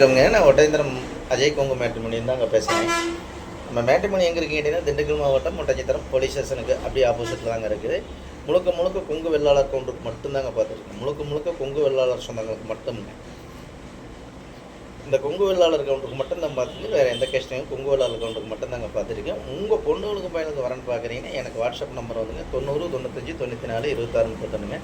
நான் ஒட்டேந்திரம் அஜய் கொங்கு மேட்ரிமோனின்னு தான் அங்கே பேசுகிறேன். நம்ம மேட்ரிமோனி எங்கே இருக்குன்னு கேட்டிங்கன்னா திண்டுக்கல் மாவட்டம் ஒட்டஞ்சித்திரம் போலீஸ் ஸ்டேஷனுக்கு அப்படியே ஆப்போசிட்டில் தாங்க இருக்குது. முழுக்க முழுக்க கொங்கு வெள்ளாளர் கவுண்டருக்கு மட்டும்தாங்க பார்த்துருக்கேன். முழுக்க முழுக்க கொங்கு வெள்ளாளர் சொந்தங்களுக்கு மட்டும்ங்க. இந்த கொங்கு வெள்ளாளர் கவுண்டருக்கு மட்டும் தான் பார்த்துட்டு வேறு எந்த கேஸ்டையும் கொங்கு வெள்ளாளர் கவுண்டருக்கு மட்டும் தாங்க பார்த்துருக்கேன். உங்கள் பொண்ணுகளுக்கு பையனுக்கு வரேன்னு பார்க்குறீங்கன்னா எனக்கு வாட்ஸ்அப் நம்பர் வந்துங்க 90 95 94 26 31.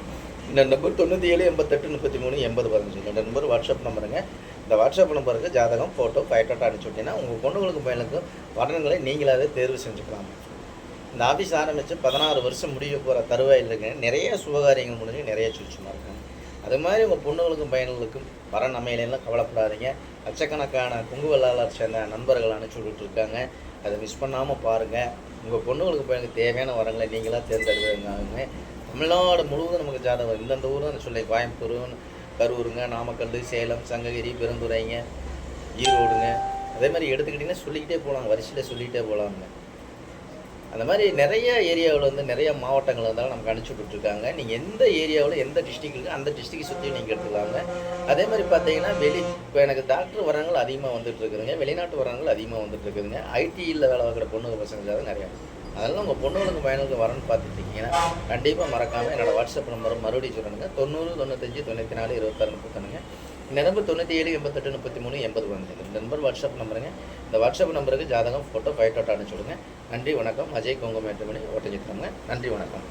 இந்த நம்பர் 97 88 33 80 15. இந்த நம்பர் வாட்ஸ்அப் நம்பருங்க. இந்த வாட்ஸ்அப் நம்பருக்கு ஜாதகம் ஃபோட்டோ ஃபைட்டோட்டோ அனுப்பிச்சி விட்டீங்கன்னா உங்கள் பொண்ணுகளுக்கு பையனுக்கு வரன்களை நீங்களாவே தேர்வு செஞ்சுக்கலாம். இந்த ஆஃபீஸ் ஆரம்பித்து 16 வருஷம் முடிய போகிற தருவாயில் இருக்குங்க. நிறைய சுபகாரியங்கள் முடிஞ்சு நிறைய சுற்றுமா இருக்காங்க. அது மாதிரி உங்கள் பொண்ணுகளுக்கும் பையன்களுக்கும் வரன் அமையலாம் கவலைப்படாதீங்க. லட்சக்கணக்கான கொங்கு வெள்ளாளர் சேர்ந்த நண்பர்கள் அனுப்பிச்சி விட்டுருக்காங்க. அதை மிஸ் பண்ணாமல் பாருங்கள். உங்கள் பொண்ணுகளுக்கு பையனுக்கு தேவையான வரங்களை நீங்களாக தேர்ந்தெடுக்கிறாங்க. தமிழ்நாடு முழுவதும் நமக்கு ஜாதகம் இந்தந்த ஊர் சொல்லி கோயம்புத்தூர், கரூருங்க, நாமக்கல், சேலம், சங்ககிரி, பெருந்துறைங்க, ஈரோடுங்க, அதே மாதிரி எடுத்துக்கிட்டிங்கன்னா சொல்லிக்கிட்டே போகலாங்க. வரிசையில் சொல்லிக்கிட்டே போகலாங்க. அந்த மாதிரி நிறைய ஏரியாவில் வந்து நிறைய மாவட்டங்கள் இருந்தாலும் நமக்கு அனுப்பிச்சி விட்டுருக்காங்க. நீங்கள் எந்த ஏரியாவில் எந்த டிஸ்ட்ரிக்ட் இருக்குது அந்த டிஸ்ட்ரிக்ட் சுற்றி நீங்கள் எடுத்துக்கலாங்க. அதே மாதிரி பார்த்தீங்கன்னா இப்போ எனக்கு டாக்டர் வரங்கள் அதிகமாக வந்துட்டுருக்குதுங்க. வெளிநாட்டு வரங்கள் அதிகமாக வந்துட்டுருக்குதுங்க. ஐடியில் வேலை பார்க்குற பொண்ணுங்க பசங்க நிறையா. அதனால் உங்கள் பொண்ணுங்களுக்கு பையனுக்கு வரன்னு பார்த்துட்டிங்கன்னா கண்டிப்பாக மறக்காமல் என்னோடய வாட்ஸ்அப் நம்பர் மறுபடியும் சொல்லணுங்க. 90 95 94 26 31. இந்த நம்பர் 97 88 33 80 15. இந்த நம்பர் வாட்ஸ்அப் நம்பருங்க. இந்த வாட்ஸ்அப் நம்பருக்கு ஜாதகம் ஃபோட்டோ ஃபைட்டோட்டோ அனுப்பிச்சி விடுங்க. நன்றி வணக்கம். அஜய் கொங்கு மேட்ரிமோனி ஒட்டஞ்சித்திரங்க. நன்றி வணக்கம்.